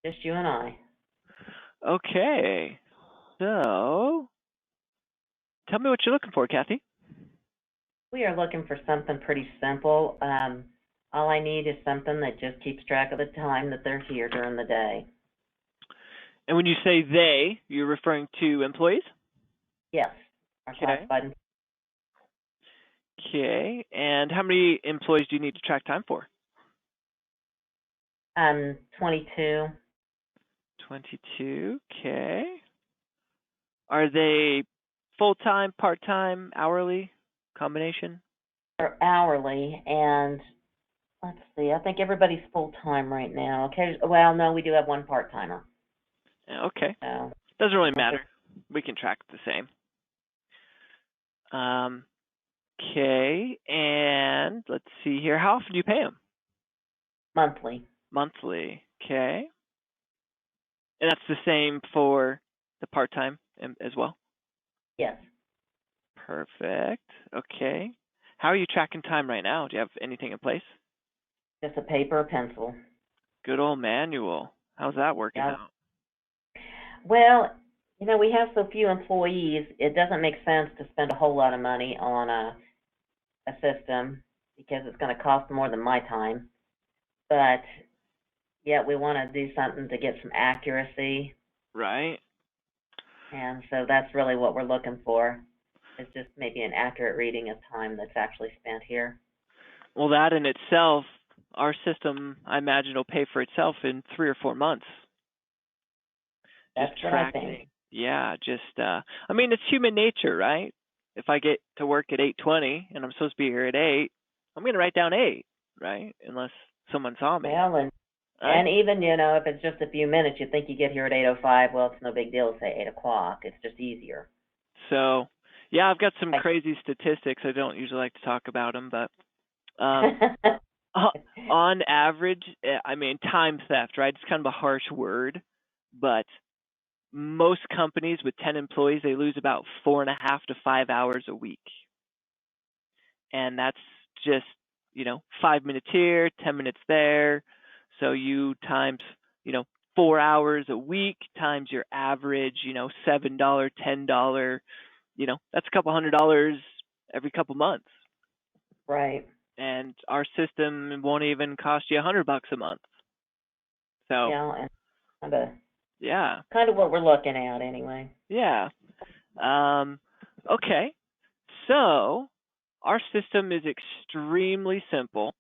Just you and I. Okay. So, tell me what you're looking for, Kathy. We are looking for something pretty simple. All I need is something that just keeps track of the time that they're here during the day. And when you say they, you're referring to employees? Yes, our Okay. classified. Okay. And how many employees do you need to track time for? 22. 22. Okay. Are they full-time, part-time, hourly, combination? Or hourly, and let's see, I think everybody's full time right now. Okay, well, no, we do have one part timer. Okay. So, Doesn't really unless matter. it's We can track the same. Okay. And let's see here. How often do you pay them? monthly. Monthly. Okay. And that's the same for the part-time as well? Yes, Perfect. Okay. How are you tracking time right now? Do you have anything in place? just a paper, a pencil. Good old manual. How's that working Yeah. out? Well, we have so few employees, it doesn't make sense to spend a whole lot of money on a system because it's going to cost more than my time. But yet we want to do something to get some accuracy, Right. and so that's really what we're looking for. Is just maybe an accurate reading of time that's actually spent here. Well, that in itself, our system, I imagine, will pay for itself in 3 or 4 months. Just That's what I think. tracking. Yeah, I mean, it's human nature, right? If I get to work at 8:20 and I'm supposed to be here at 8, I'm going to write down 8, right? Unless someone saw me, Well, and right? even if it's just a few minutes, you think you get here at 8:05. Well, it's no big deal to say 8 o'clock. It's just easier. So, yeah, I've got some Like, crazy statistics. I don't usually like to talk about them, but um, on average, I mean, time theft, right? It's kind of a harsh word, but most companies with 10 employees, they lose about 4.5 to 5 hours a week. And that's just, 5 minutes here, 10 minutes there. So you times, you know, 4 hours a week times your average, $7, $10, that's a couple $100 every couple months. right. And our system won't even cost you $100 a month. So Yeah, and kind of yeah, kind of what we're looking at anyway. yeah. Um, okay, so our system is extremely simple,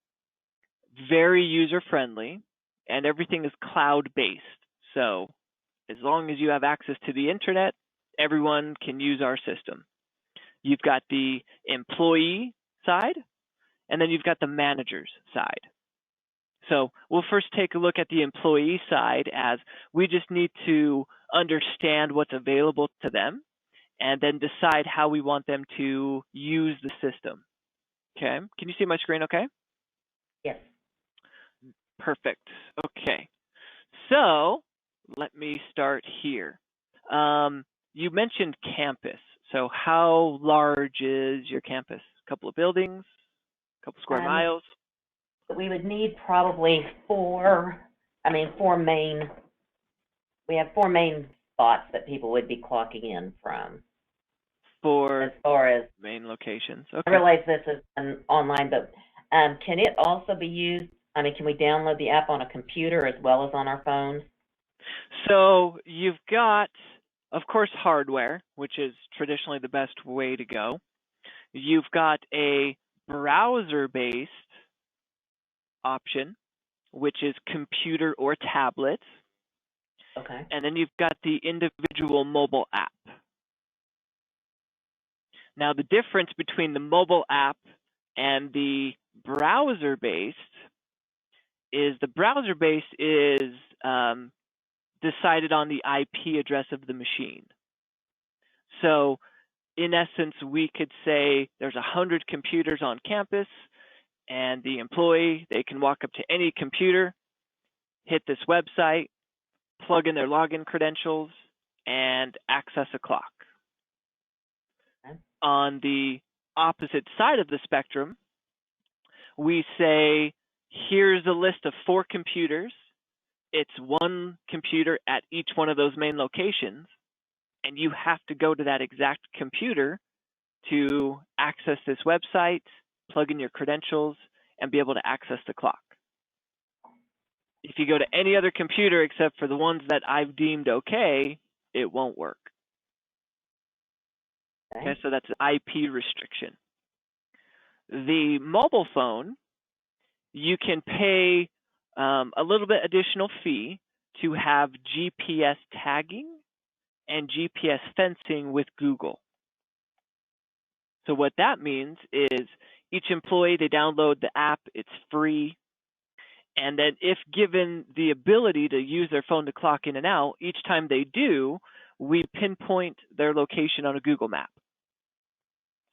very user friendly, and everything is cloud based. So as long as you have access to the internet, everyone can use our system. You've got the employee side, and then you've got the manager's side. So we'll first take a look at the employee side, as we just need to understand what's available to them and then decide how we want them to use the system. Okay. Can you see my screen okay? Yes. Perfect. Okay. So let me start here. You mentioned campus. So how large is your campus? A couple of buildings, a couple square Um, miles? we would need probably four. I mean, four main. We have four main spots that people would be clocking in from. As For far as main locations. I Okay. realize this is online, but can it also be used? I mean, can we download the app on a computer as well as on our phones? So you've got, of course, hardware, which is traditionally the best way to go. You've got a browser based option, which is computer or tablet. Okay. And then you've got the individual mobile app. Now, the difference between the mobile app and the browser based is the browser based is decided on the IP address of the machine. So, in essence, we could say there's 100 computers on campus, and the employee, they can walk up to any computer, hit this website, plug in their login credentials, and access a clock. Okay. On the opposite side of the spectrum, we say, here's a list of 4 computers. it's one computer at each one of those main locations, and you have to go to that exact computer to access this website, plug in your credentials, and be able to access the clock. If you go to any other computer except for the ones that I've deemed okay, it won't work. Okay, so that's an IP restriction. The mobile phone, you can pay a little bit additional fee to have GPS tagging and GPS fencing with Google. So what that means is each employee, they download the app, it's free. And then if given the ability to use their phone to clock in and out, each time they do, we pinpoint their location on a Google map.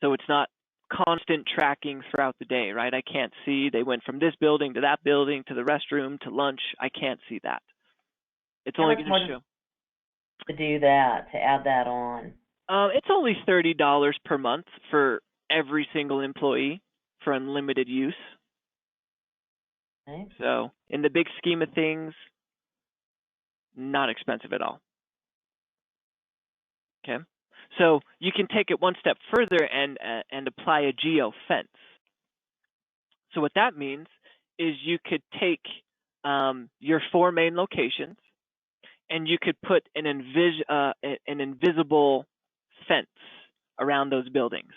So it's not constant tracking throughout the day, right? I can't see they went from this building to that building to the restroom to lunch. I can't see that. It's only going to show. To do that, to add that on? It's only $30 per month for every single employee for unlimited use. Okay. So in the big scheme of things, not expensive at all. Okay. So you can take it one step further and apply a geo fence. So what that means is you could take your 4 main locations and you could put an invisible fence around those buildings.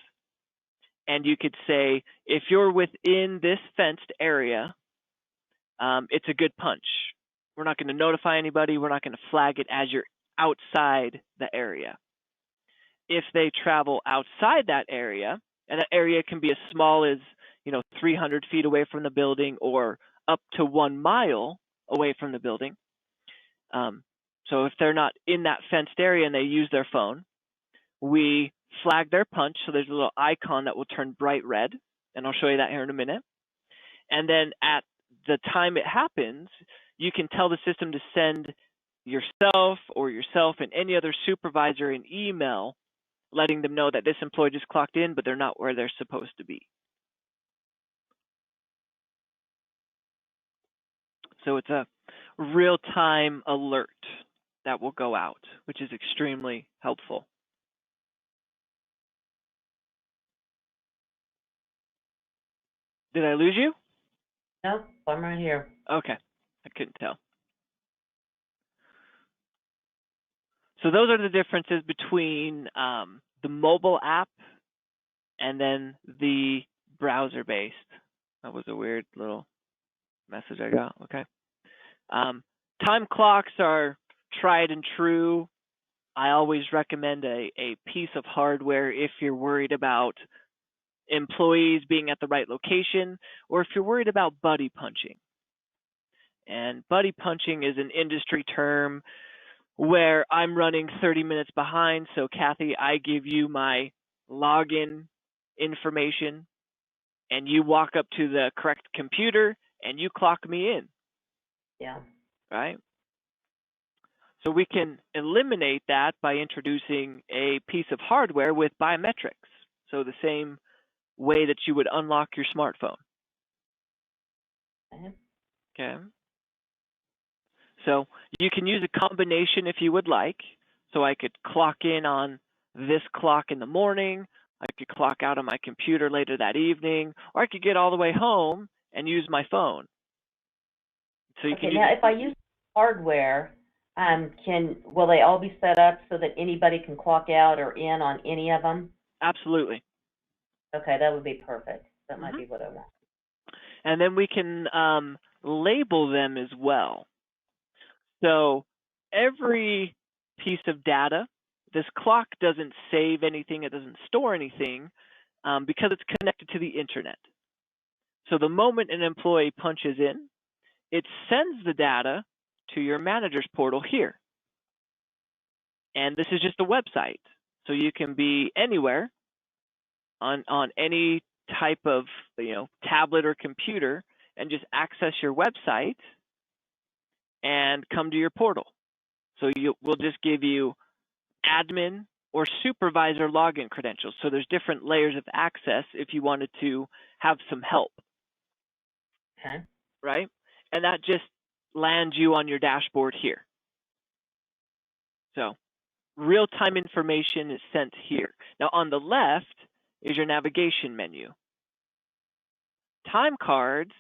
And you could say, if you're within this fenced area, it's a good punch. We're not going to notify anybody. We're not going to flag it as you're outside the area. If they travel outside that area, and that area can be as small as 300 feet away from the building or up to 1 mile away from the building. So if they're not in that fenced area and they use their phone, we flag their punch. So there's a little icon that will turn bright red, and I'll show you that here in a minute. And then at the time it happens, you can tell the system to send yourself and any other supervisor an email letting them know that this employee just clocked in, but they're not where they're supposed to be. So it's a real-time alert that will go out, which is extremely helpful. Did I lose you? No, I'm right here. Okay, I couldn't tell. So those are the differences between the mobile app and then the browser-based. That was a weird little message I got. Okay. Time clocks are tried and true. I always recommend a piece of hardware if you're worried about employees being at the right location, or if you're worried about buddy punching. And buddy punching is an industry term where I'm running 30 minutes behind. So Kathy, I give you my login information and you walk up to the correct computer and you clock me in. Yeah. Right? So we can eliminate that by introducing a piece of hardware with biometrics. So the same way that you would unlock your smartphone. Okay. So you can use a combination if you would like. So I could clock in on this clock in the morning. I could clock out on my computer later that evening, or I could get all the way home and use my phone. So you can now if I use hardware, will they all be set up so that anybody can clock out or in on any of them? Absolutely. Okay, that would be perfect. That might be what I want. And then we can label them as well. So every piece of data, this clock doesn't save anything, it doesn't store anything because it's connected to the internet. So the moment an employee punches in, it sends the data to your manager's portal here. And this is just a website. So you can be anywhere on any type of tablet or computer and just access your website and come to your portal. So we'll just give you admin or supervisor login credentials. So there's different layers of access if you wanted to have some help. Okay. Right? And that just land you on your dashboard here. So real-time information is sent here. Now on the left is your navigation menu. Time cards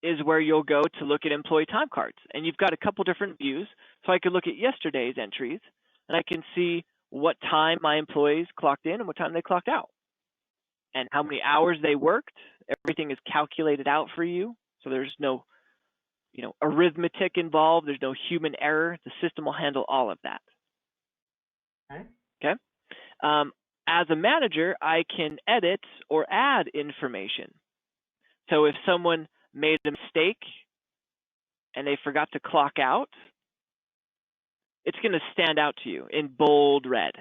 is where you'll go to look at employee time cards. And you've got a couple different views. So I could look at yesterday's entries, and I can see what time my employees clocked in and what time they clocked out, and how many hours they worked. Everything is calculated out for you. So there's no arithmetic involved. There's no human error. The system will handle all of that. Okay. As a manager, I can edit or add information. So if someone made a mistake and they forgot to clock out, it's going to stand out to you in bold red.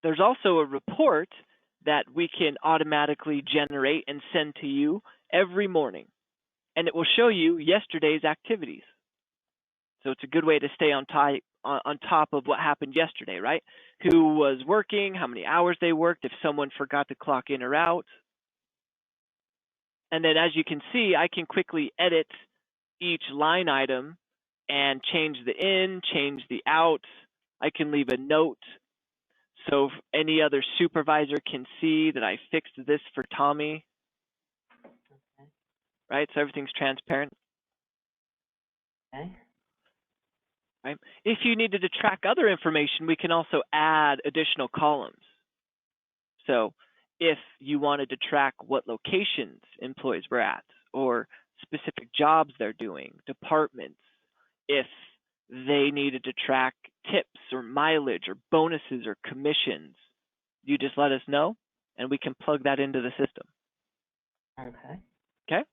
There's also a report that we can automatically generate and send to you every morning, and it will show you yesterday's activities. So it's a good way to stay on top of what happened yesterday, right? Who was working, how many hours they worked, if someone forgot to clock in or out. And then as you can see, I can quickly edit each line item and change the in, change the out. I can leave a note so any other supervisor can see that I fixed this for Tommy. Okay. Right? So everything's transparent. Okay. Right? If you needed to track other information, we can also add additional columns. So if you wanted to track what locations employees were at, or specific jobs they're doing, departments, if they needed to track tips or mileage or bonuses or commissions, you just let us know and we can plug that into the system. Okay. Okay.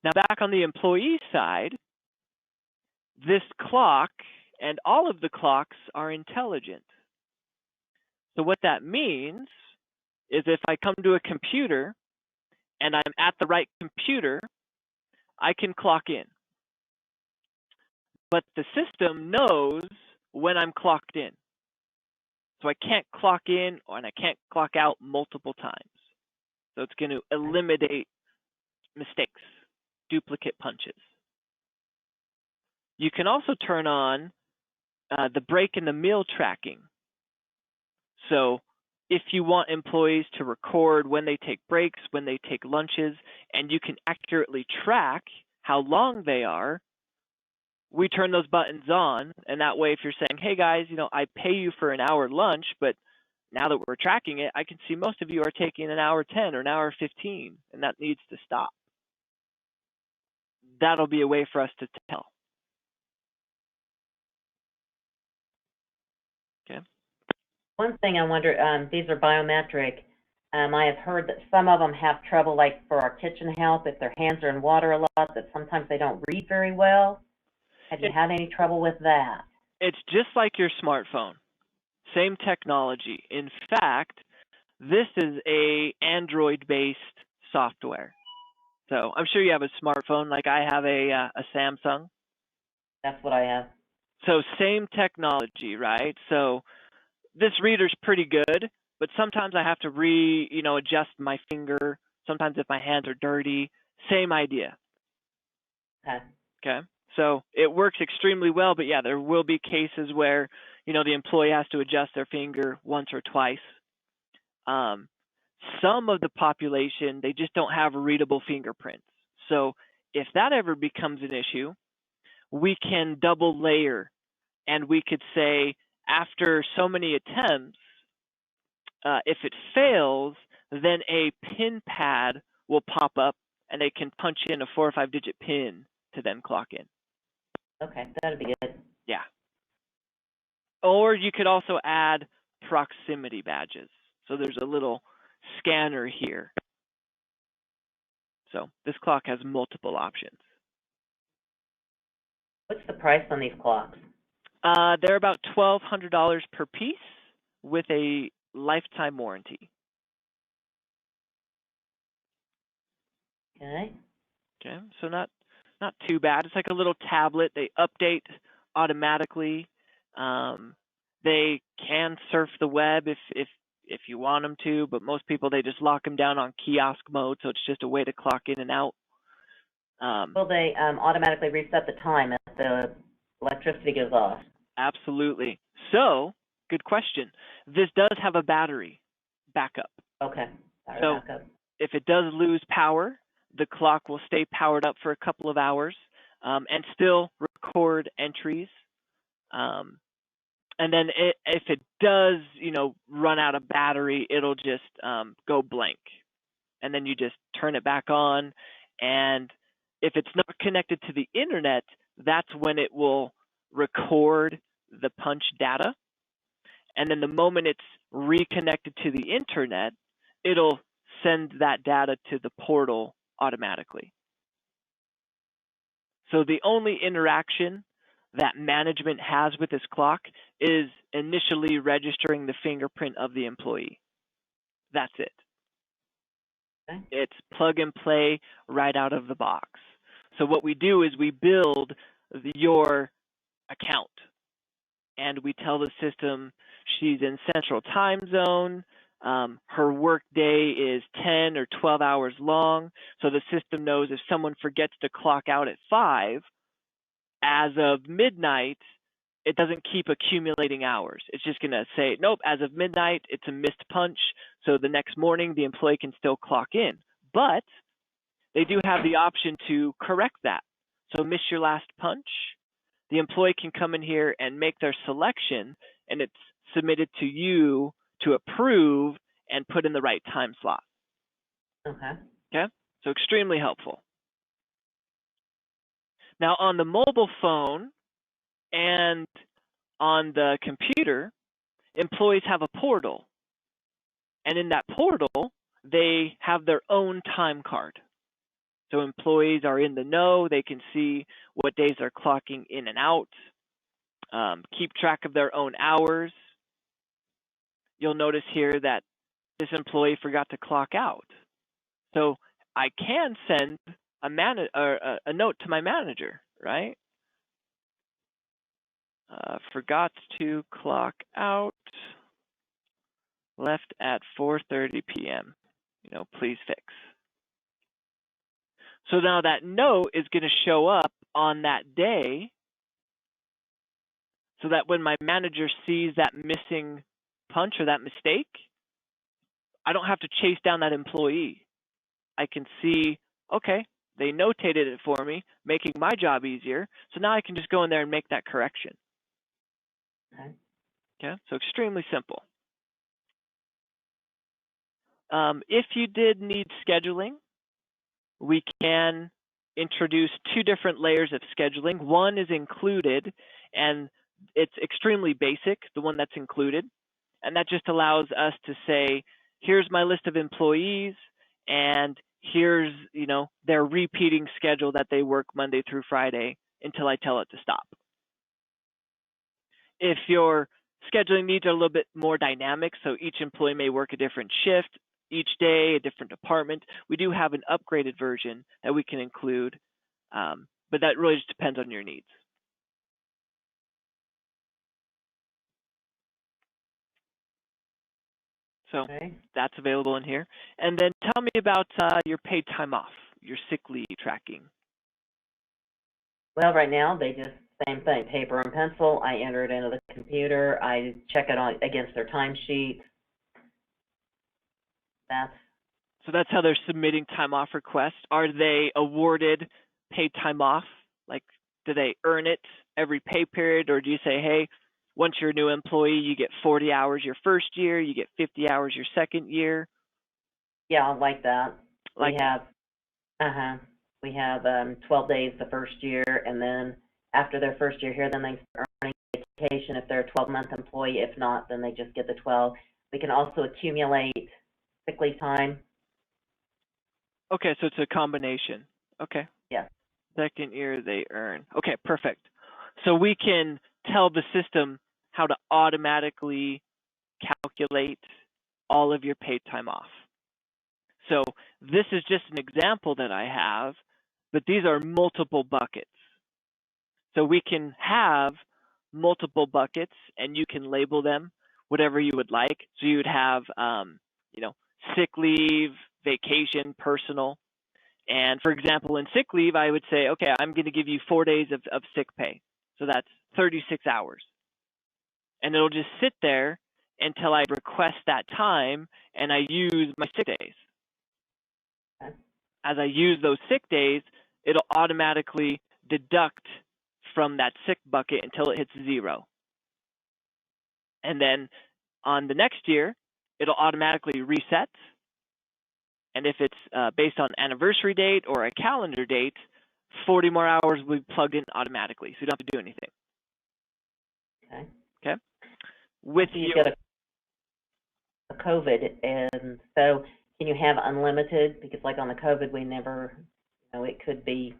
Now back on the employee side, this clock and all of the clocks are intelligent. So what that means is if I come to a computer and I'm at the right computer, I can clock in. But the system knows when I'm clocked in. So I can't clock in and I can't clock out multiple times. So it's going to eliminate mistakes, duplicate punches. You can also turn on the break and the meal tracking. So if you want employees to record when they take breaks, when they take lunches, and you can accurately track how long they are, we turn those buttons on. And that way, if you're saying, hey guys, I pay you for an hour lunch, but now that we're tracking it, I can see most of you are taking an hour 10 or an hour 15, and that needs to stop. That'll be a way for us to tell. Okay. One thing I wonder, these are biometric. I have heard that some of them have trouble, like for our kitchen help, if their hands are in water a lot, that sometimes they don't read very well. Have you had any trouble with that? It's just like your smartphone. Same technology. In fact, this is a Android-based software. So I'm sure you have a smartphone, like I have a Samsung. That's what I have. So same technology, right? So this reader's pretty good, but sometimes I have to adjust my finger. Sometimes if my hands are dirty, same idea. Okay. So it works extremely well, but yeah, there will be cases where, the employee has to adjust their finger once or twice. Some of the population, they just don't have readable fingerprints. So if that ever becomes an issue, we can double layer, and we could say after so many attempts, if it fails, then a PIN pad will pop up and they can punch in a 4 or 5 digit PIN to then clock in. Okay, that'd be good. Yeah. Or you could also add proximity badges. So there's a little scanner here. So this clock has multiple options. What's the price on these clocks? They're about $1,200 per piece with a lifetime warranty. Okay. Okay, so not too bad. It's like a little tablet. They update automatically. They can surf the web if you want them to, but most people, they just lock them down on kiosk mode, so it's just a way to clock in and out. Will they automatically reset the time if the electricity goes off? Absolutely. So, good question. This does have a battery backup. Okay. So, Backup. if it does lose power, the clock will stay powered up for a couple of hours and still record entries. And then if it does, run out of battery, it'll just go blank. And then you just turn it back on. And if it's not connected to the internet, that's when it will record the punch data. And then the moment it's reconnected to the internet, it'll send that data to the portal automatically. So the only interaction that management has with this clock is initially registering the fingerprint of the employee. That's it. Okay. It's plug and play right out of the box. So what we do is we build your account and we tell the system she's in Central Time Zone. Her work day is 10 or 12 hours long. So the system knows if someone forgets to clock out at 5, as of midnight, it doesn't keep accumulating hours. It's just going to say, nope, as of midnight, it's a missed punch. So the next morning, the employee can still clock in. But they do have the option to correct that. So miss your last punch, the employee can come in here and make their selection, and it's submitted to you to approve and put in the right time slot. Okay. Okay? So extremely helpful. Now on the mobile phone and on the computer, employees have a portal. And in that portal, they have their own time card. So employees are in the know. They can see what days they're clocking in and out, keep track of their own hours. You'll notice here that this employee forgot to clock out. So I can send a note to my manager, right? Forgot to clock out, left at 4:30 p.m. Please fix. So now that note is going to show up on that day so that when my manager sees that missing punch or that mistake, I don't have to chase down that employee. I can see, okay, they notated it for me, making my job easier. So now I can just go in there and make that correction. Okay, so extremely simple. If you did need scheduling, we can introduce 2 different layers of scheduling. One is included, and it's extremely basic, the one that's included. And that just allows us to say, here's my list of employees, and here's their repeating schedule that they work Monday through Friday until I tell it to stop. If your scheduling needs are a little bit more dynamic, so each employee may work a different shift each day, a different department, we do have an upgraded version that we can include, but that really just depends on your needs. So that's available in here. And then tell me about your paid time off, your sick leave tracking. Well, right now they just same thing, paper and pencil. I enter it into the computer. I check it on against their timesheet. So that's how they're submitting time off requests. Are they awarded paid time off? Like, do they earn it every pay period, or do you say, hey, once you're a new employee, you get 40 hours your first year, you get 50 hours your second year? Yeah, I like that. We have 12 days the first year, and then after their first year here, then they start earning vacation if they're a 12-month employee. If not, then they just get the 12. We can also accumulate sick leave time. Okay, so it's a combination. Okay. Yeah. Second year they earn. Okay, perfect. So we can tell the system how to automatically calculate all of your paid time off. So this is just an example that I have, but these are multiple buckets. So we can have multiple buckets, and you can label them whatever you would like. So you would have, sick leave, vacation, personal, And for example, in sick leave, I would say, okay, I'm going to give you 4 days of sick pay. So that's 36 hours. And it'll just sit there until I request that time and I use my sick days. Okay. As I use those sick days, it'll automatically deduct from that sick bucket until it hits 0. And then on the next year, it'll automatically reset. And if it's based on anniversary date or a calendar date, 40 more hours will be plugged in automatically, so you don't have to do anything. Okay. Okay. With so you've you, got a COVID, and so can you have unlimited? Because like on the COVID, we never, it could be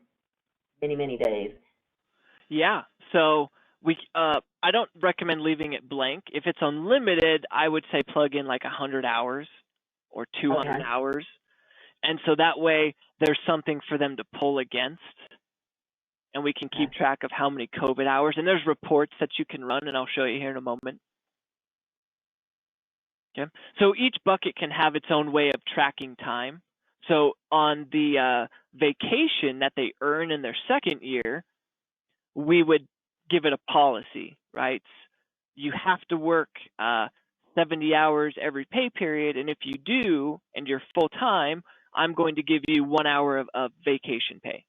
many, many days. yeah. So I don't recommend leaving it blank. If it's unlimited, I would say plug in like 100 hours or 200 Okay. hours. And so that way there's something for them to pull against, and we can keep track of how many COVID hours. And there's reports that you can run, and I'll show you here in a moment. Okay. So each bucket can have its own way of tracking time. So on the vacation that they earn in their second year, we would give it a policy, right? You have to work 70 hours every pay period, and if you do, and you're full-time, I'm going to give you 1 hour of vacation pay.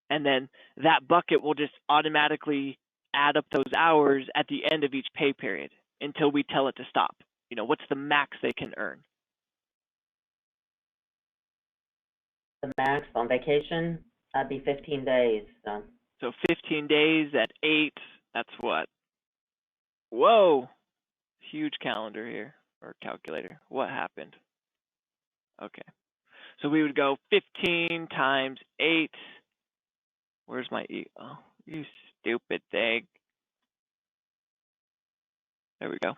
And then that bucket will just automatically add up those hours at the end of each pay period until we tell it to stop. What's the max they can earn? The max on vacation would be 15 days. So 15 days at 8, that's what? Whoa, huge calendar here, or calculator. What happened? Okay, so we would go 15 times 8. Where's my E? Oh, you stupid thing. There we go.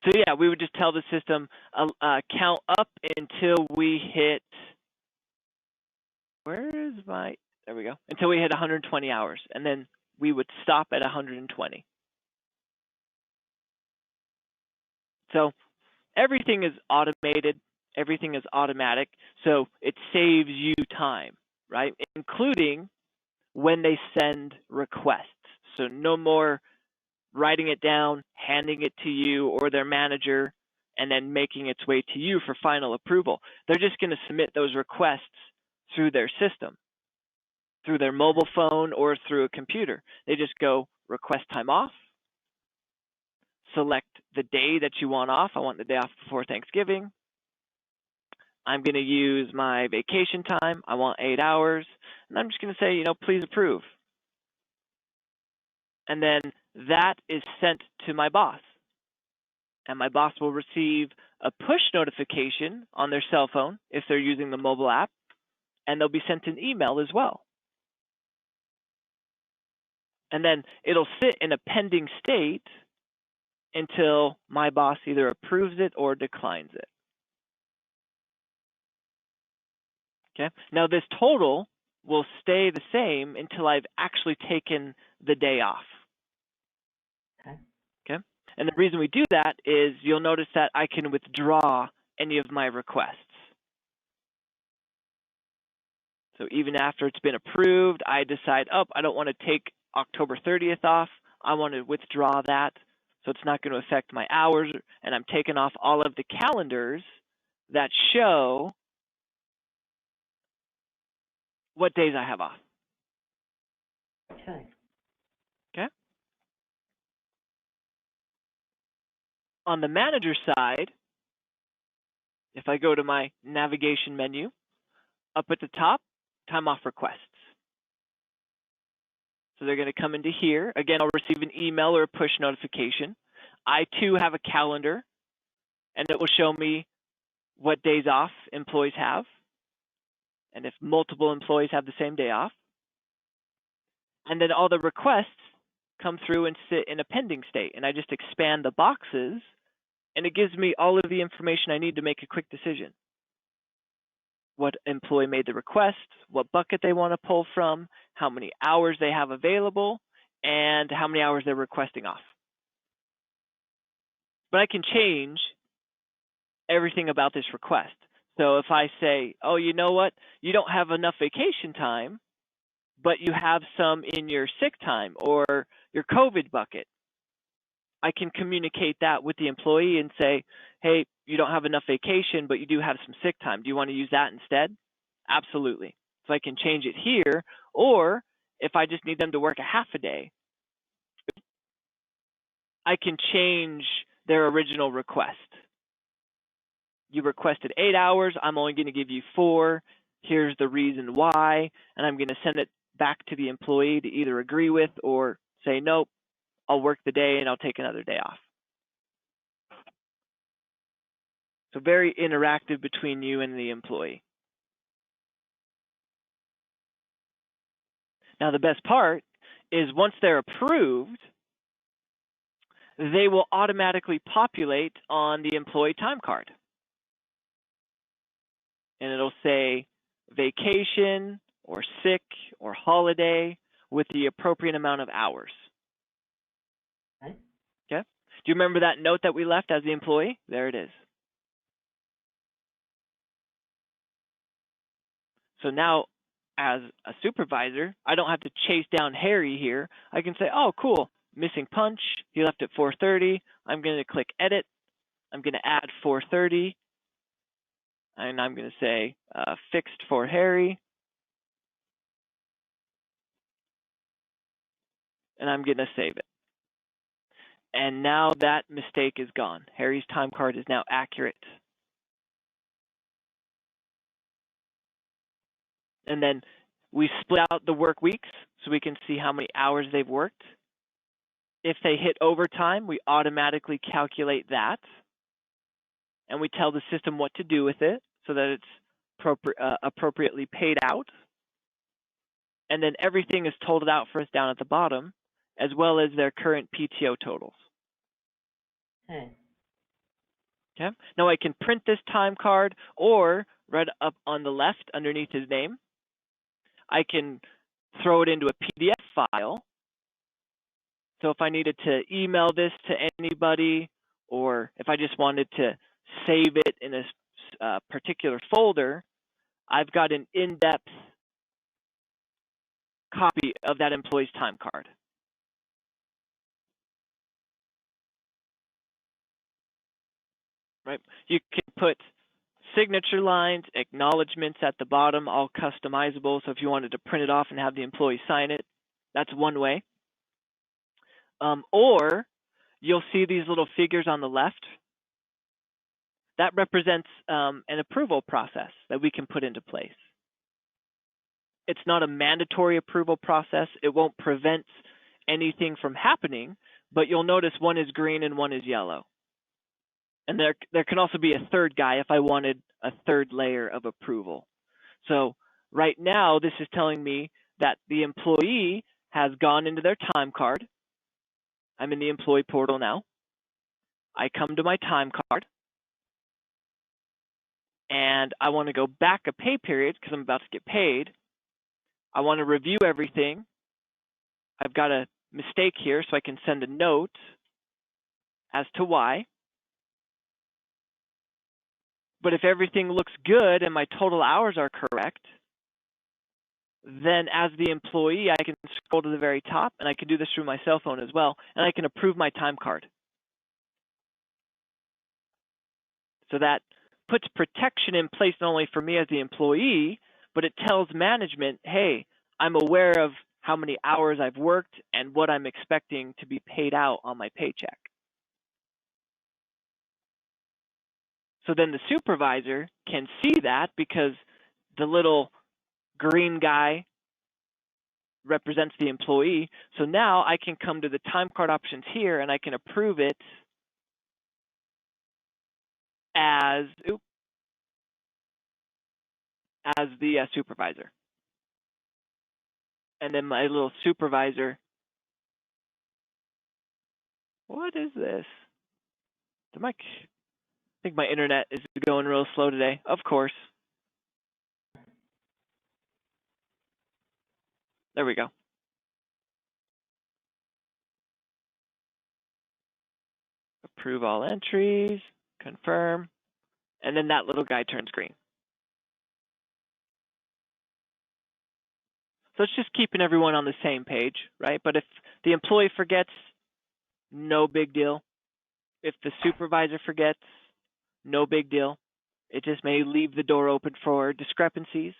So yeah, we would just tell the system, count up until we hit, there we go, until we hit 120 hours. And then we would stop at 120. So everything is automated. Everything is automatic. So it saves you time, right? Including when they send requests. So no more writing it down, handing it to you or their manager, and then making its way to you for final approval. They're just going to submit those requests through their system, through their mobile phone or through a computer. They just go request time off, select the day that you want off. I want the day off before Thanksgiving. I'm going to use my vacation time. I want 8 hours. And I'm just going to say, please approve. And then that is sent to my boss. And my boss will receive a push notification on their cell phone if they're using the mobile app, and they'll be sent an email as well. And then it'll sit in a pending state until my boss either approves it or declines it. Okay. Now this total will stay the same until I've actually taken the day off. Okay. And the reason we do that is you'll notice that I can withdraw any of my requests. So even after it's been approved, I decide, I don't want to take October 30th off. I want to withdraw that, so it's not going to affect my hours, and I'm taking off all of the calendars that show what days I have off. Okay. Okay. On the manager side, if I go to my navigation menu, up at the top, time off requests. So they're going to come into here. Again, I'll receive an email or a push notification. I too have a calendar, and it will show me what days off employees have, and if multiple employees have the same day off. And then all the requests come through and sit in a pending state, and I just expand the boxes, and it gives me all of the information I need to make a quick decision. What employee made the request, what bucket they want to pull from, how many hours they have available, and how many hours they're requesting off. But I can change everything about this request. So if I say, oh, you know what? You don't have enough vacation time, but you have some in your sick time or your COVID bucket, I can communicate that with the employee and say, hey, you don't have enough vacation, but you do have some sick time. Do you want to use that instead? Absolutely. So I can change it here, or if I just need them to work a half a day, I can change their original request. You requested 8 hours. I'm only going to give you 4. Here's the reason why. And I'm going to send it back to the employee to either agree with or say, nope, I'll work the day and I'll take another day off. So very interactive between you and the employee. Now, the best part is once they're approved, they will automatically populate on the employee time card. And it'll say vacation or sick or holiday with the appropriate amount of hours. Okay. Okay. Do you remember that note that we left as the employee? There it is. So now, as a supervisor, I don't have to chase down Harry here. I can say, oh, cool, missing punch. He left at 4:30. I'm going to click edit. I'm going to add 4:30. And I'm going to say fixed for Harry. And I'm going to save it. And now that mistake is gone. Harry's time card is now accurate. And then we split out the work weeks so we can see how many hours they've worked. If they hit overtime, we automatically calculate that. And we tell the system what to do with it so that it's appropriately paid out. And then everything is totaled out for us down at the bottom, as well as their current PTO totals. Okay. Okay. Now I can print this time card, or right up on the left underneath his name, I can throw it into a PDF file. So if I needed to email this to anybody, or if I just wanted to save it in a particular folder, I've got an in-depth copy of that employee's time card. Right? You can put signature lines, acknowledgments at the bottom, all customizable. So if you wanted to print it off and have the employee sign it, that's one way. Or you'll see these little figures on the left. That represents an approval process that we can put into place. It's not a mandatory approval process. It won't prevent anything from happening, but you'll notice one is green and one is yellow. And there can also be a third guy if I wanted a third layer of approval. So right now, this is telling me that the employee has gone into their time card. I'm in the employee portal now. I come to my time card. And I want to go back a pay period because I'm about to get paid. I want to review everything. I've got a mistake here, so I can send a note as to why. But if everything looks good and my total hours are correct, then as the employee, I can scroll to the very top, and I can do this through my cell phone as well, and I can approve my time card. So that puts protection in place not only for me as the employee, but it tells management, hey, I'm aware of how many hours I've worked and what I'm expecting to be paid out on my paycheck. So then the supervisor can see that because the little green guy represents the employee. So now I can come to the time card options here and I can approve it as the supervisor. And then my little supervisor, what is this? I think my internet is going real slow today. Of course. There we go. Approve all entries, confirm, and then that little guy turns green. So it's just keeping everyone on the same page, right? But if the employee forgets, no big deal. If the supervisor forgets, no big deal. It just may leave the door open for discrepancies.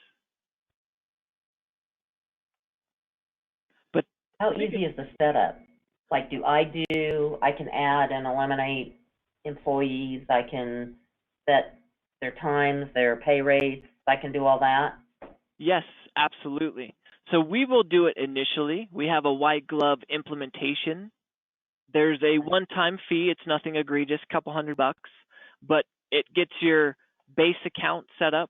But How easy is the setup? Like, I can add and eliminate employees, I can set their times, their pay rates, I can do all that? yes, absolutely. So we will do it initially. We have a white glove implementation. There's a one-time fee. It's nothing egregious, a couple $100, but it gets your base account set up.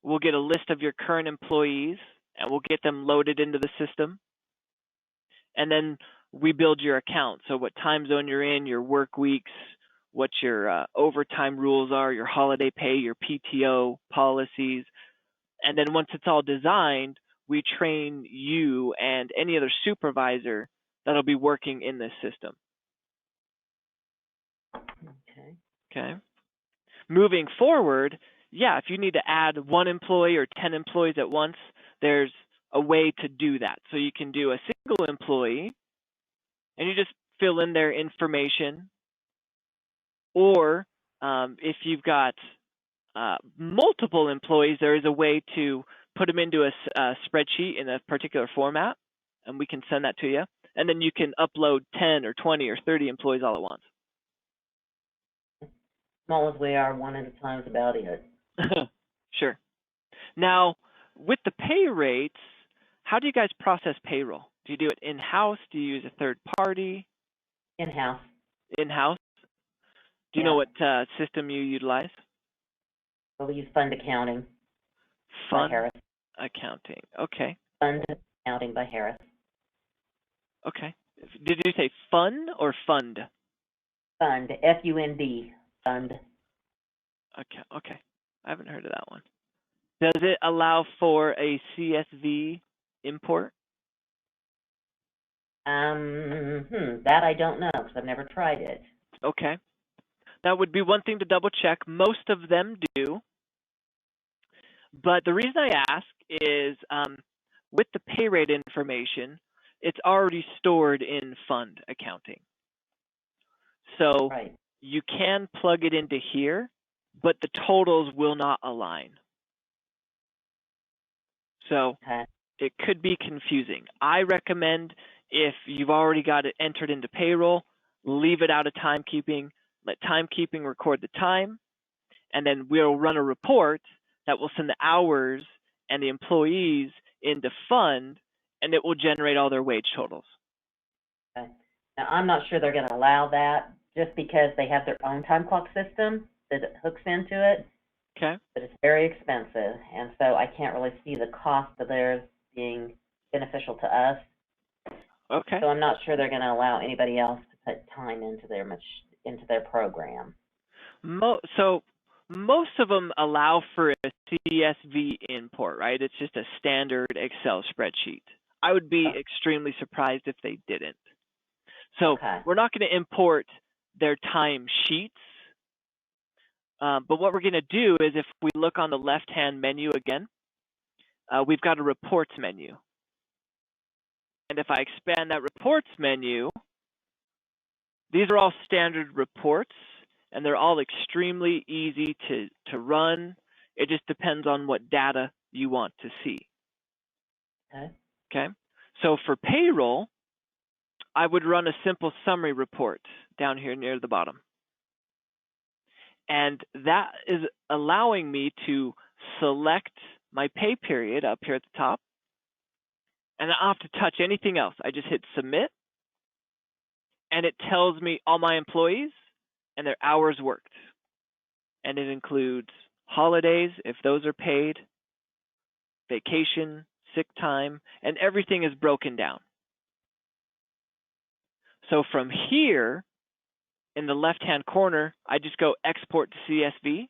We'll get a list of your current employees, and we'll get them loaded into the system. And then we build your account. So what time zone you're in, your work weeks, what your overtime rules are, your holiday pay, your PTO policies. And then once it's all designed, we train you and any other supervisor that'll be working in this system. Okay. Okay. Moving forward, yeah, if you need to add 1 employee or 10 employees at once, there's a way to do that. So you can do a single employee and you just fill in their information. Or if you've got multiple employees, there is a way to put them into a spreadsheet in a particular format, and we can send that to you. And then you can upload 10 or 20 or 30 employees all at once. Small as we are, one at a time is about it. Sure. Now, with the pay rates, how do you guys process payroll? Do you do it in-house? Do you use a third party? In-house. In-house? Do you know what system you utilize? Well, we use fund accounting by Fund Harris. accounting. Okay. Fund accounting by Harris. Okay. Did you say fun or fund? Fund, F-U-N-D, fund. Okay. Okay. I haven't heard of that one. Does it allow for a CSV import? That I don't know because I've never tried it. Okay. That would be one thing to double check. Most of them do. But the reason I ask is with the pay rate information, it's already stored in fund accounting. So you can plug it into here, but the totals will not align. So it could be confusing. I recommend if you've already got it entered into payroll, leave it out of timekeeping, let timekeeping record the time, and then we'll run a report that will send the hours and the employees into fund, and it will generate all their wage totals. Okay. Now, I'm not sure they're going to allow that just because they have their own time clock system that hooks into it. Okay. But it's very expensive, and so I can't really see the cost of theirs being beneficial to us. Okay. So I'm not sure they're going to allow anybody else to put time into their program. So most of them allow for a CSV import, right? It's just a standard Excel spreadsheet. I would be extremely surprised if they didn't. So we're not going to import their time sheets. But what we're going to do is if we look on the left-hand menu again, we've got a reports menu. And if I expand that reports menu, these are all standard reports, and they're all extremely easy to run. It just depends on what data you want to see. Okay. So for payroll, I would run a simple summary report down here near the bottom. And that is allowing me to select my pay period up here at the top. And I don't have to touch anything else. I just hit submit. And it tells me all my employees and their hours worked. And it includes holidays, if those are paid, vacation, sick time, and everything is broken down. So from here, in the left-hand corner, I just go export to CSV,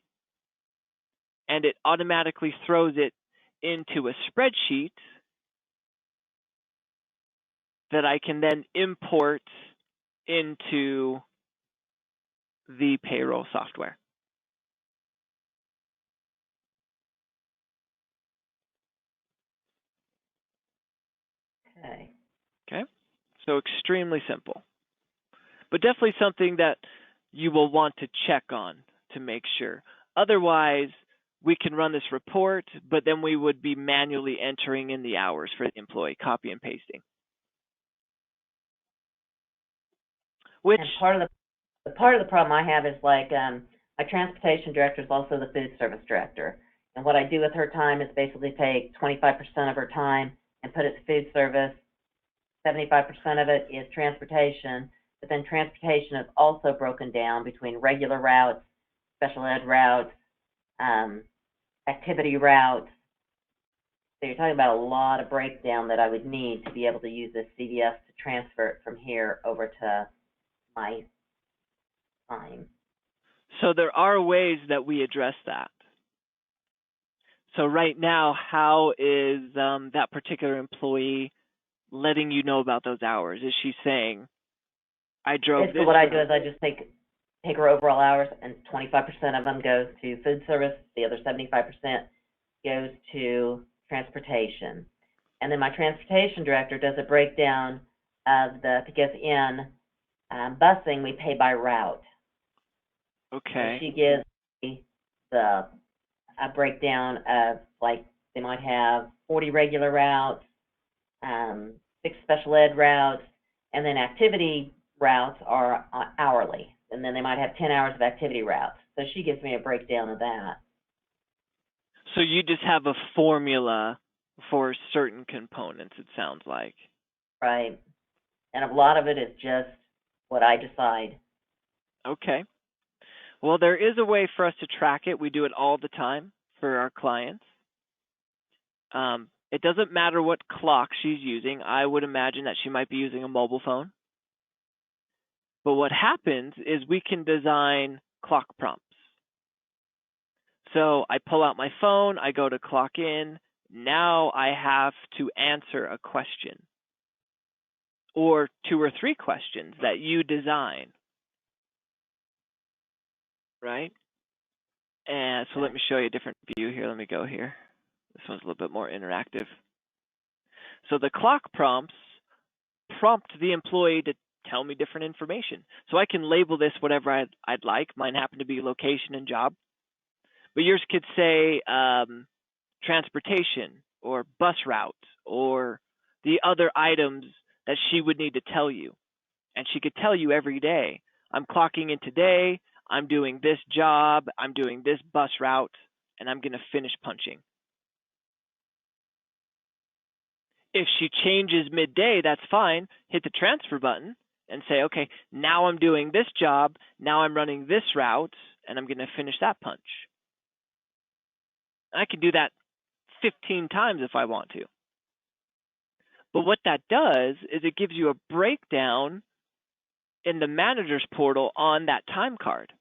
and it automatically throws it into a spreadsheet that I can then import into the payroll software. Okay. Okay, so extremely simple, but definitely something that you will want to check on to make sure. Otherwise, we can run this report, but then we would be manually entering in the hours for the employee, copy and pasting. Which, And part of the problem I have is like my transportation director is also the food service director. And what I do with her time is basically take 25% of her time and put it to food service. 75% of it is transportation, but then transportation is also broken down between regular routes, special ed routes, activity routes. So you're talking about a lot of breakdown that I would need to be able to use this CVS to transfer it from here over to my time. so there are ways that we address that. So right now, how is that particular employee letting you know about those hours? Is she saying, I drove Basically, this what I do route? is I just take her overall hours, and 25% of them goes to food service. The other 75% goes to transportation. And then my transportation director does a breakdown of because in busing, we pay by route. So Okay. she gives me a breakdown of, like, they might have 40 regular routes, 6 special ed routes, and then activity routes are hourly. And then they might have 10 hours of activity routes. So she gives me a breakdown of that. So you just have a formula for certain components, it sounds like. Right. And a lot of it is just what I decide. Okay. Well, there is a way for us to track it. We do it all the time for our clients. It doesn't matter what clock she's using. I would imagine that she might be using a mobile phone. But what happens is we can design clock prompts. So I pull out my phone, I go to clock in. Now I have to answer a question or 2 or 3 questions that you design, right? And so let me show you a different view here. Let me go here. This one's a little bit more interactive. So the clock prompts prompt the employee to tell me different information. So I can label this whatever I'd like. Mine happen to be location and job. But yours could say transportation or bus route or the other items that she would need to tell you. And she could tell you every day, I'm clocking in today, I'm doing this job, I'm doing this bus route, and I'm going to finish punching. If she changes midday, that's fine. Hit the transfer button and say, okay, now I'm doing this job, now I'm running this route, and I'm going to finish that punch. I can do that 15 times if I want to. But what that does is it gives you a breakdown in the manager's portal on that time card.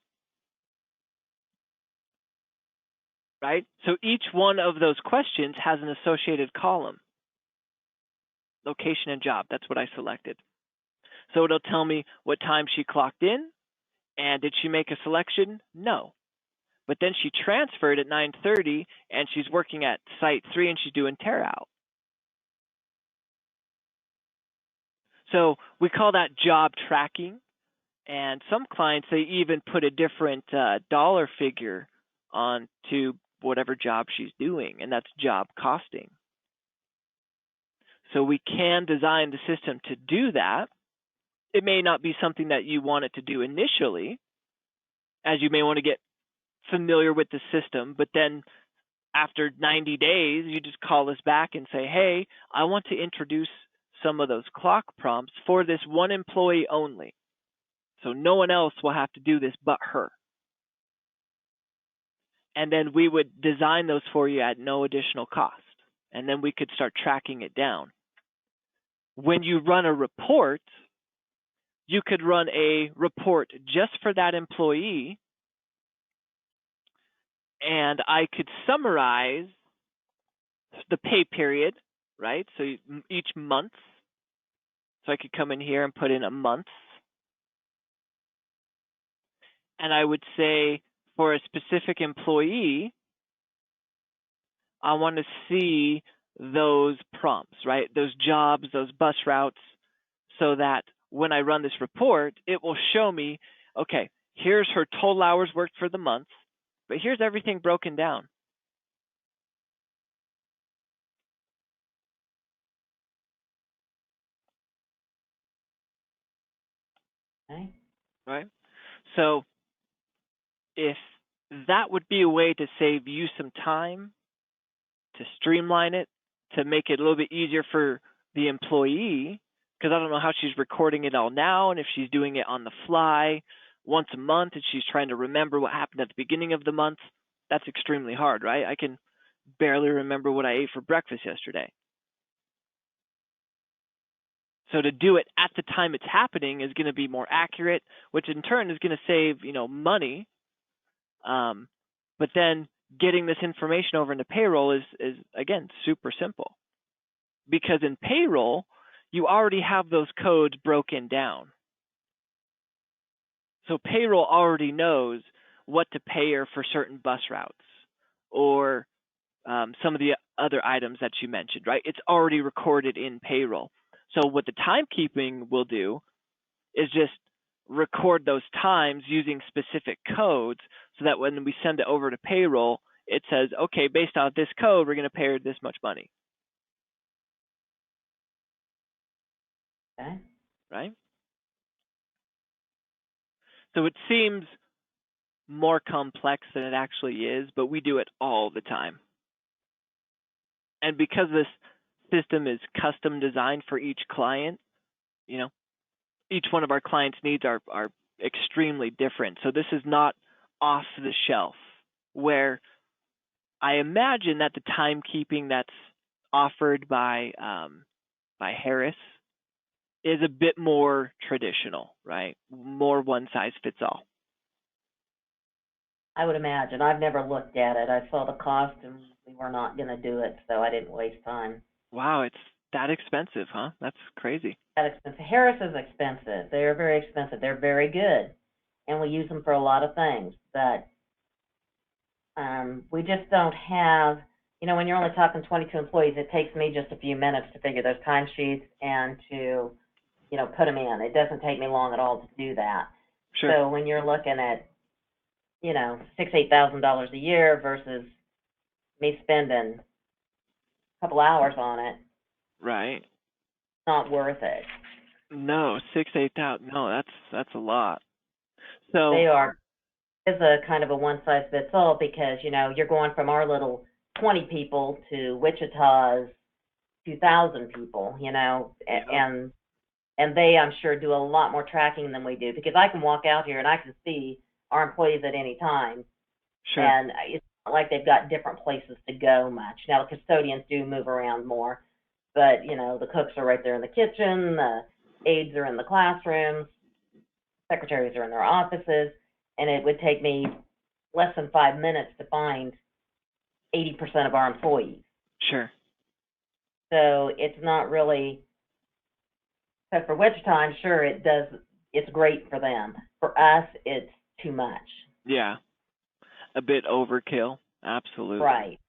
Right? So each one of those questions has an associated column. Location and job, that's what I selected. So it'll tell me what time she clocked in, and did she make a selection? No. But then she transferred at 9:30, and she's working at site 3, and she's doing tear out. So we call that job tracking, and some clients, they even put a different dollar figure onto whatever job she's doing, and that's job costing. So we can design the system to do that. It may not be something that you want it to do initially, as you may want to get familiar with the system, but then after 90 days, you just call us back and say, hey, I want to introduce some of those clock prompts for this one employee only. So no one else will have to do this but her. And then we would design those for you at no additional cost. And then we could start tracking it down. When you run a report, you could run a report just for that employee, and I could summarize the pay period, right? So each month. So I could come in here and put in a month. And I would say for a specific employee, I want to see those prompts, right? Those jobs, those bus routes, so that when I run this report, it will show me, okay, here's her total hours worked for the month, but here's everything broken down. Okay. Right? So if that would be a way to save you some time, to streamline it, to make it a little bit easier for the employee, because I don't know how she's recording it all now, and if she's doing it on the fly once a month and she's trying to remember what happened at the beginning of the month, that's extremely hard, right? I can barely remember what I ate for breakfast yesterday. So to do it at the time it's happening is going to be more accurate, which in turn is going to save, money. But then getting this information over into payroll is again super simple, because in payroll you already have those codes broken down. So payroll already knows what to pay her for certain bus routes or some of the other items that you mentioned, right? It's already recorded in payroll. So what the timekeeping will do is just record those times using specific codes so that when we send it over to payroll, it says, okay, based on this code, we're going to pay her this much money. Okay. Right? So it seems more complex than it actually is, but we do it all the time. And because this system is custom designed for each client, each one of our clients' needs are extremely different. So this is not off the shelf, where I imagine that the timekeeping that's offered by Harris is a bit more traditional, right? More one size fits all. I would imagine. I've never looked at it. I saw the cost and we were not going to do it, so I didn't waste time. Wow, it's that expensive, huh? That's crazy. That expensive. Harris is expensive. They're very expensive. They're very good, and we use them for a lot of things. But we just don't have. When you're only talking 22 employees, it takes me just a few minutes to figure those timesheets and to, put them in. It doesn't take me long at all to do that. Sure. So when you're looking at, $6,000-8,000 a year versus me spending a couple hours on it, Right. it's not worth it. No, 8,000. No, that's a lot. So They are. Is a kind of a one size fits all because you're going from our little 20 people to Wichita's 2,000 people, and they, I'm sure, do a lot more tracking than we do, because I can walk out here and I can see our employees at any time. Sure. And it's not like they've got different places to go much. Now the custodians do move around more, but the cooks are right there in the kitchen, the aides are in the classrooms, secretaries are in their offices, and it would take me less than 5 minutes to find 80% of our employees. Sure. So it's not really, but for Wichita, I'm sure it's great for them. For us, it's too much. Yeah. A bit overkill. Absolutely. Right.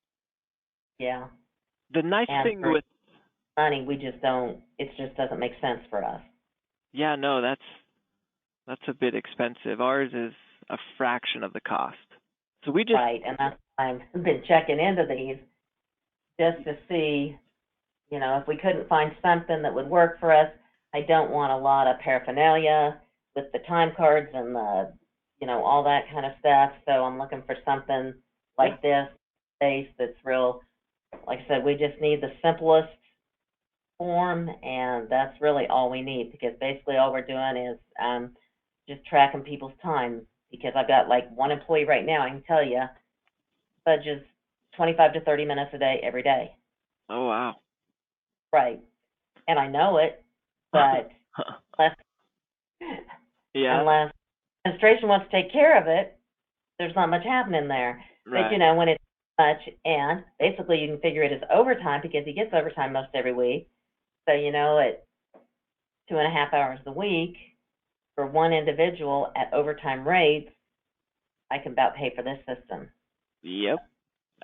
Yeah. The nice thing with money, it just doesn't make sense for us. Yeah, no, that's a bit expensive. Ours is a fraction of the cost. So we just Right, and that's why I've been checking into these just to see, if we couldn't find something that would work for us. I don't want a lot of paraphernalia with the time cards and the, all that kind of stuff. So I'm looking for something like this, space that's real. Like I said, we just need the simplest form, and that's really all we need, because basically all we're doing is just tracking people's time. Because I've got like one employee right now, I can tell you, budgets 25 to 30 minutes a day, every day. Oh, wow. Right. And I know it, but unless administration wants to take care of it, there's not much happening there. Right. But when it's much, and basically you can figure it as overtime, because he gets overtime most every week. So at 2.5 hours a week for one individual at overtime rates, I can about pay for this system. Yep.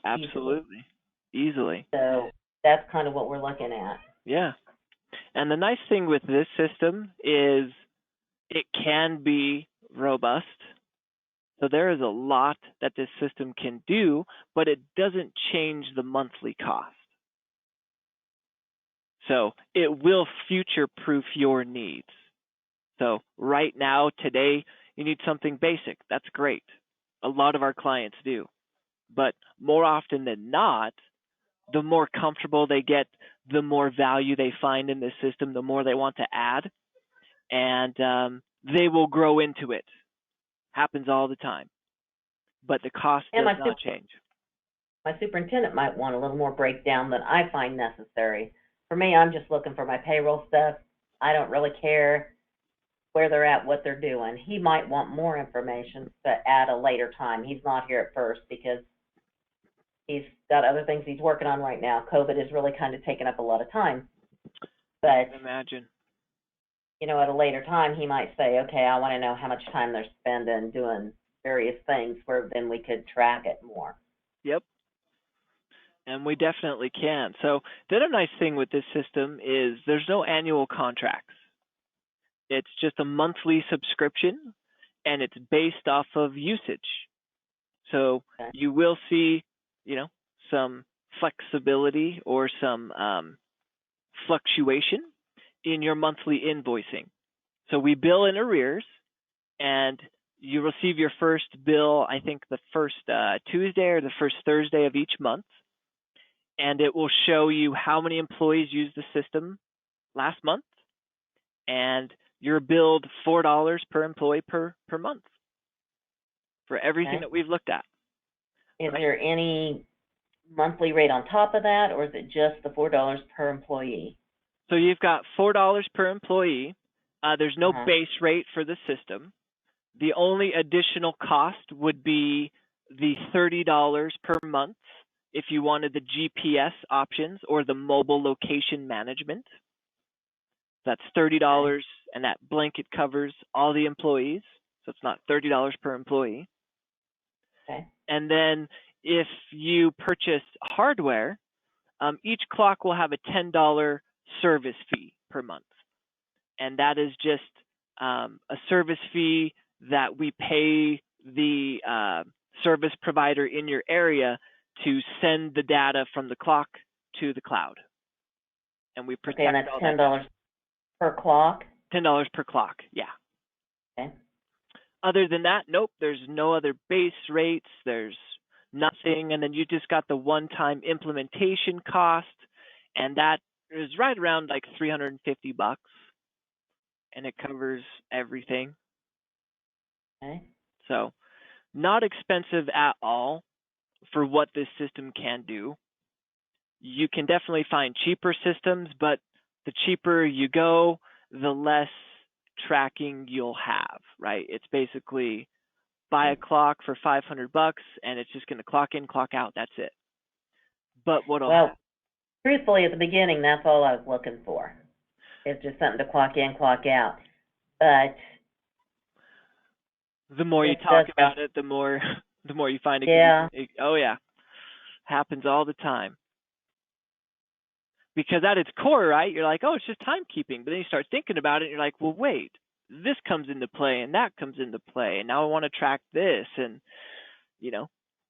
Absolutely. Easily. So that's kind of what we're looking at. Yeah. And the nice thing with this system is it can be robust. So there is a lot that this system can do, but it doesn't change the monthly cost. So it will future-proof your needs. So right now, today, you need something basic. That's great. A lot of our clients do. But more often than not, the more comfortable they get, the more value they find in this system, the more they want to add, and they will grow into it. Happens all the time. But the cost And does not change. my superintendent might want a little more breakdown than I find necessary. For me, I'm just looking for my payroll stuff. I don't really care where they're at, what they're doing. He might want more information, but at a later time. He's not here at first because he's got other things he's working on right now. COVID has really kind of taken up a lot of time. But imagine, you know, at a later time, he might say, okay, I want to know how much time they're spending doing various things, where then we could track it more. Yep. And we definitely can. So the other nice thing with this system is there's no annual contracts. It's just a monthly subscription, and it's based off of usage. So you will see, some flexibility or some fluctuation in your monthly invoicing. So we bill in arrears, and you receive your first bill, I think the first Tuesday or the first Thursday of each month, and it will show you how many employees used the system last month, and you're billed $4 per employee per month for everything that we've looked at. Is there any monthly rate on top of that, or is it just the $4 per employee? So you've got $4 per employee. There's no base rate for the system. The only additional cost would be the $30 per month if you wanted the GPS options or the mobile location management. That's $30, and that blanket covers all the employees. So it's not $30 per employee. Okay. And then if you purchase hardware, each clock will have a $10 service fee per month. And that is just a service fee that we pay the service provider in your area to send the data from the clock to the cloud. And we protect and that's $10 per clock? $10 per clock, yeah. Okay. Other than that, nope, there's no other base rates, there's nothing, and then you just got the one-time implementation cost, and that is right around like $350, and it covers everything. Okay. So not expensive at all for what this system can do. You can definitely find cheaper systems, but the cheaper you go, the less tracking you'll have, right? It's basically buy a clock for $500 and it's just going to clock in, clock out. That's it. But well, truthfully, at the beginning, that's all I was looking for. It's just something to clock in, clock out. But the more you talk about it, the more you find it. Yeah. Oh yeah, happens all the time. Because at its core, right, you're like, oh, it's just timekeeping. But then you start thinking about it, and you're like, well, wait, this comes into play, and that comes into play, and now I want to track this. And,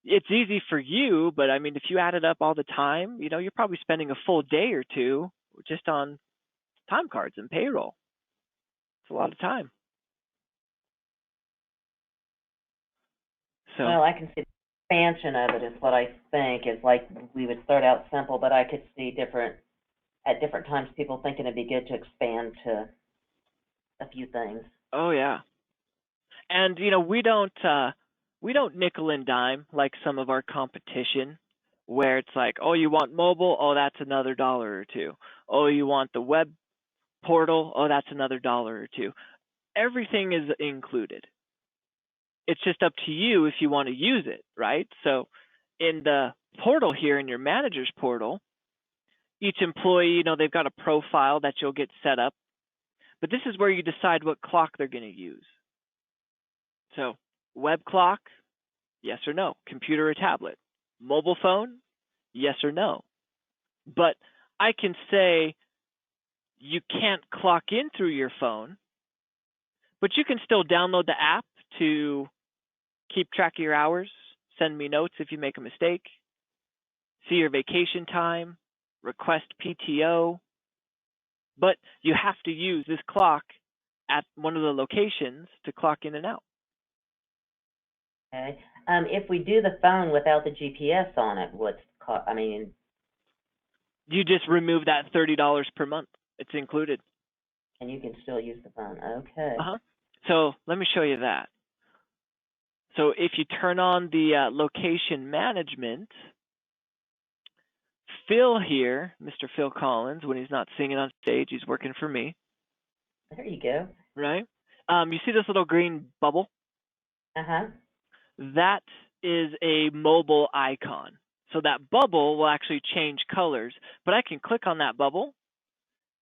it's easy for you, but, I mean, if you add it up all the time, you're probably spending a full day or two just on time cards and payroll. It's a lot of time. So, well, I can see the expansion of it is what I think is like we would start out simple, but I could see at different times people thinking it'd be good to expand to a few things. Oh yeah. And we don't nickel and dime like some of our competition, where it's like, oh, you want mobile, oh, that's another dollar or two. Oh, you want the web portal, oh, that's another dollar or two. Everything is included. It's just up to you if you want to use it, right? So in the portal here, in your manager's portal, each employee, they've got a profile that you'll get set up. But this is where you decide what clock they're going to use. So web clock, yes or no. Computer or tablet. Mobile phone, yes or no. But I can say you can't clock in through your phone, but you can still download the app to keep track of your hours, send me notes if you make a mistake, see your vacation time, request PTO, but you have to use this clock at one of the locations to clock in and out. Okay. If we do the phone without the GPS on it, You just remove that $30 per month. It's included. and you can still use the phone. Okay. So let me show you that. So if you turn on the location management, Phil here, Mr. Phil Collins, when he's not singing on stage, he's working for me. There you go. Right? You see this little green bubble? Uh-huh. That is a mobile icon. So that bubble will actually change colors, but I can click on that bubble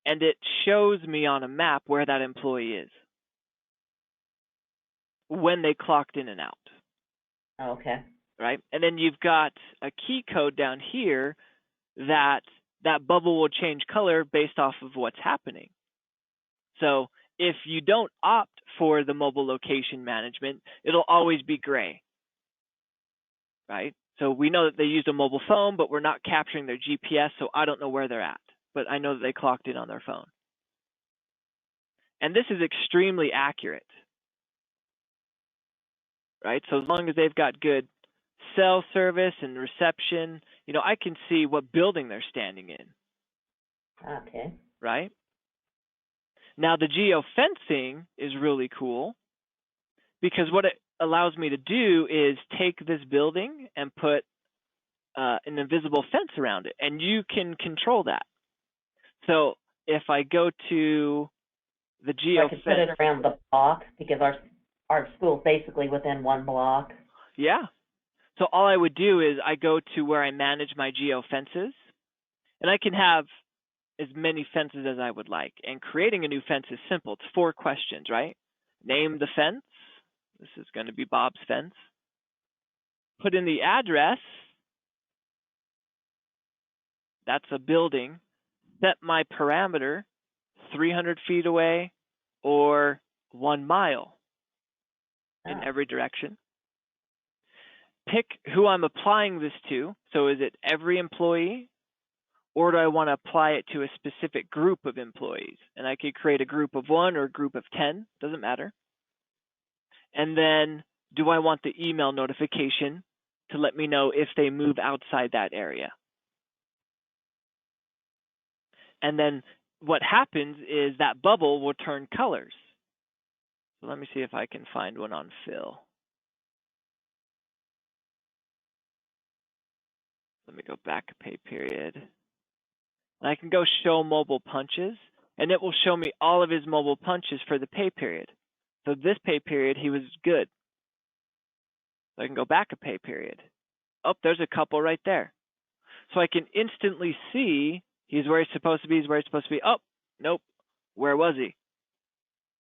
and it shows me on a map where that employee is when they clocked in and out. Okay. Right? And then you've got a key code down here that bubble will change color based off of what's happening. So if you don't opt for the mobile location management, it'll always be gray. Right? So we know that they used a mobile phone, but we're not capturing their GPS, so I don't know where they're at. But I know that they clocked in on their phone. And this is extremely accurate. Right? So as long as they've got good cell service and reception, I can see what building they're standing in. Okay. Right? Now the geofencing is really cool because what it allows me to do is take this building and put an invisible fence around it, and you can control that. So if I go to the geofence, I can put it around the block because our school's basically within one block. Yeah. So all I would do is I go to where I manage my geofences, and I can have as many fences as I would like. And creating a new fence is simple. It's 4 questions, right? Name the fence. This is going to be Bob's fence. Put in the address. That's a building. Set my parameter 300 feet away or 1 mile in every direction. Pick who I'm applying this to. So is it every employee, or do I want to apply it to a specific group of employees? And I could create a group of 1 or a group of 10, doesn't matter. And then do I want the email notification to let me know if they move outside that area? And then what happens is that bubble will turn colors. So let me see if I can find one on Phil. Let me go back a pay period. And I can go show mobile punches, and it will show me all of his mobile punches for the pay period. So this pay period, he was good. So I can go back a pay period. Oh, there's a couple right there. So I can instantly see he's where he's supposed to be, he's where he's supposed to be. Oh, nope. Where was he?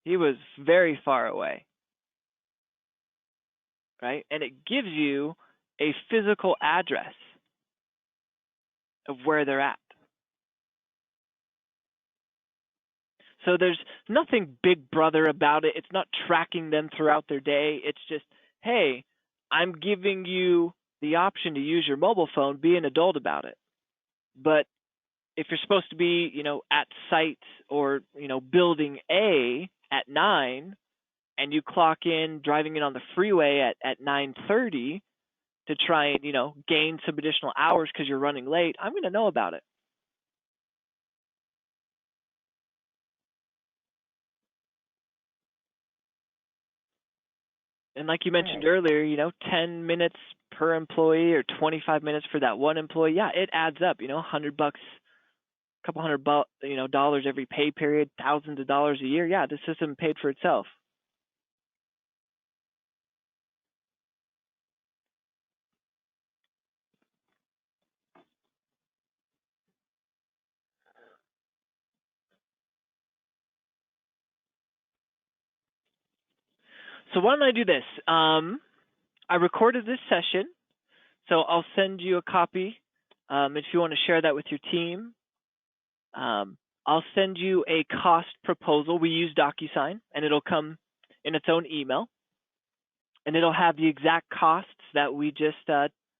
He was very far away. Right? And it gives you a physical address of where they're at. So there's nothing big brother about it. It's not tracking them throughout their day. It's just, hey, I'm giving you the option to use your mobile phone. Be an adult about it. But if you're supposed to be, at site or, building A at 9, and you clock in driving in on the freeway at 9:30 to try and, gain some additional hours because you're running late, I'm going to know about it. And like you mentioned earlier, 10 minutes per employee or 25 minutes for that one employee. Yeah, it adds up, $100, a couple hundred, dollars every pay period, thousands of dollars a year. Yeah, the system paid for itself. So why don't I do this? I recorded this session, so I'll send you a copy If you want to share that with your team, I'll send you a cost proposal. We use DocuSign, and it'll come in its own email, and it'll have the exact costs that we just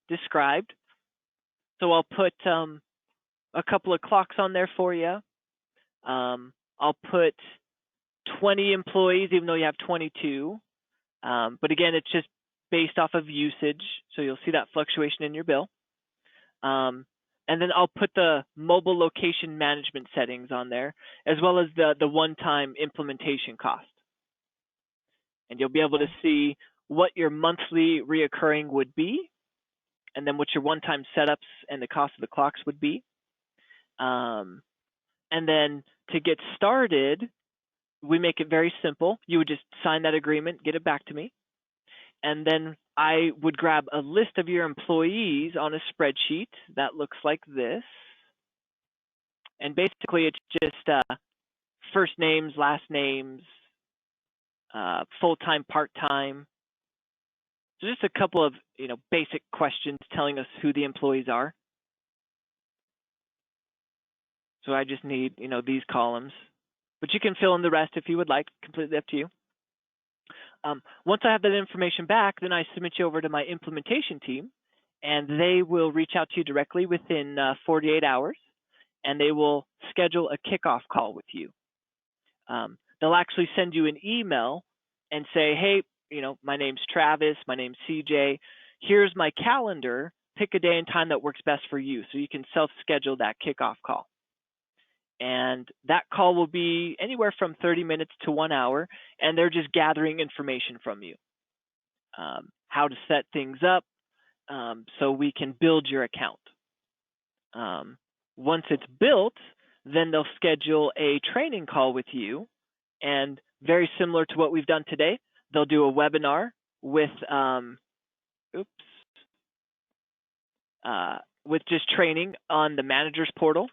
described. So I'll put a couple of clocks on there for you. I'll put 20 employees, even though you have 22. But again, it's just based off of usage, so you'll see that fluctuation in your bill. And then I'll put the mobile location management settings on there, as well as the one-time implementation cost. And you'll be able to see what your monthly reoccurring would be, and then what your one-time setups and the cost of the clocks would be. And then to get started, we make it very simple. You would just sign that agreement, get it back to me. And then I would grab a list of your employees on a spreadsheet that looks like this. And basically it's just first names, last names, full-time, part-time. So just a couple of basic questions telling us who the employees are. So I just need these columns, but you can fill in the rest if you would like, completely up to you. Once I have that information back, then I submit you over to my implementation team, and they will reach out to you directly within 48 hours, and they will schedule a kickoff call with you. They'll actually send you an email and say, hey, my name's Travis, my name's CJ, here's my calendar, pick a day and time that works best for you, so you can self-schedule that kickoff call. And that call will be anywhere from 30 minutes to 1 hour, and they're just gathering information from you. How to set things up so we can build your account. Once it's built, then they'll schedule a training call with you, and very similar to what we've done today, they'll do a webinar with with just training on the manager's portal.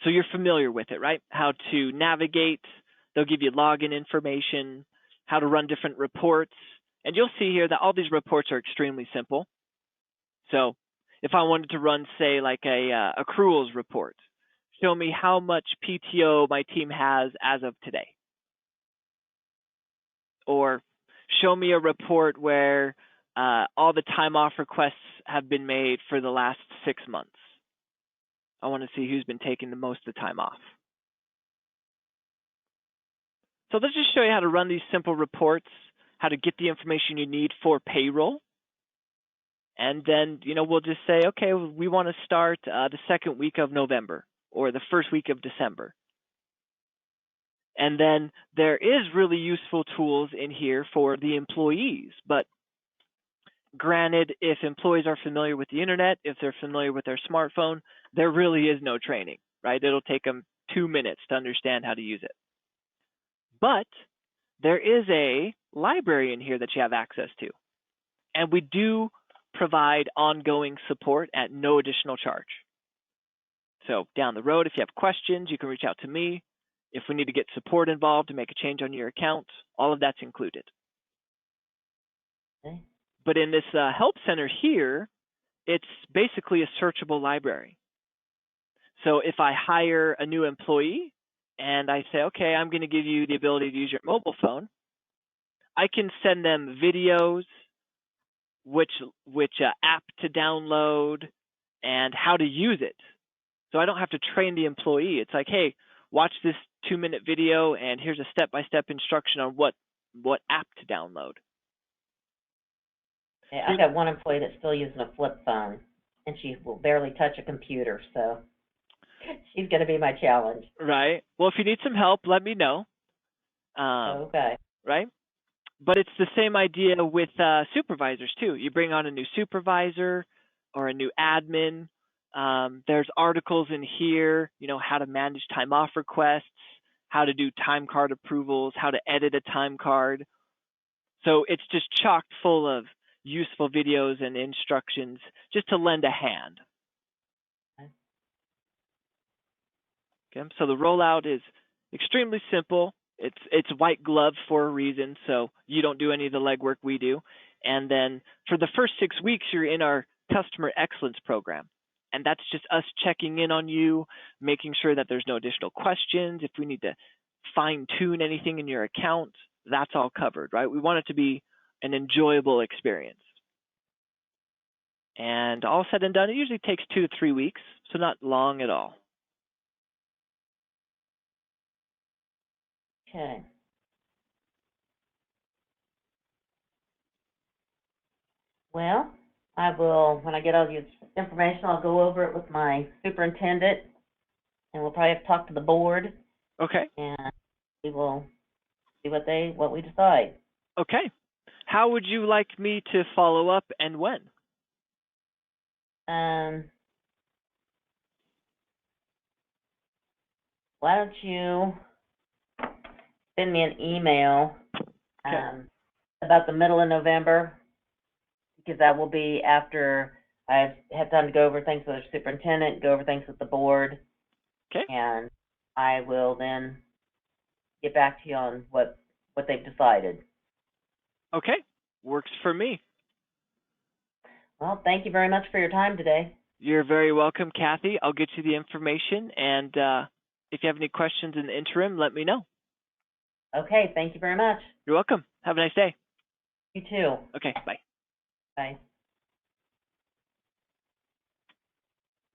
So you're familiar with it, right? How to navigate. They'll give you login information, how to run different reports. And you'll see here that all these reports are extremely simple. So if I wanted to run, say, like a accruals report, show me how much PTO my team has as of today. Or show me a report where all the time off requests have been made for the last 6 months. I want to see who's been taking the most of the time off. So let's just show you how to run these simple reports, how to get the information you need for payroll. And then, we'll just say, okay, we want to start the second week of November or the first week of December. And then there is really useful tools in here for the employees. But granted, if employees are familiar with the internet, if they're familiar with their smartphone, there really is no training, right? It'll take them 2 minutes to understand how to use it. But there is a library in here that you have access to. And we do provide ongoing support at no additional charge. So down the road, if you have questions, you can reach out to me. If we need to get support involved to make a change on your account, all of that's included. Okay. But in this help center here, it's basically a searchable library. So if I hire a new employee and I say, okay, I'm going to give you the ability to use your mobile phone, I can send them videos, which app to download, and how to use it. So I don't have to train the employee. It's like, hey, watch this 2-minute video, and here's a step-by-step instruction on what app to download. Yeah, I've got one employee that's still using a flip phone, and she will barely touch a computer, so she's going to be my challenge. Right. Well, if you need some help, let me know. Okay. Right. But it's the same idea with supervisors, too. You bring on a new supervisor or a new admin. There's articles in here, how to manage time off requests, how to do time card approvals, how to edit a time card. So it's just chocked full of useful videos and instructions just to lend a hand. Okay, so the rollout is extremely simple. It's white glove for a reason, so you don't do any of the legwork we do. And then for the first 6 weeks, you're in our customer excellence program. And that's just us checking in on you, making sure that there's no additional questions. If we need to fine tune anything in your account, that's all covered, right? We want it to be an enjoyable experience. And all said and done, it usually takes 2 to 3 weeks, so not long at all. Okay. Well, I will, when I get all this information, I'll go over it with my superintendent, and we'll probably have to talk to the board, Okay. and we will see what we decide. Okay. How would you like me to follow up and when? Why don't you send me an email about the middle of November, because that will be after I've had time to go over things with the superintendent, go over things with the board. Okay. And I will then get back to you on what they've decided. Okay. Works for me. Well, thank you very much for your time today. You're very welcome, Kathy. I'll get you the information, and if you have any questions in the interim, let me know. Okay, thank you very much. You're welcome. Have a nice day. You too. Okay, bye. Bye.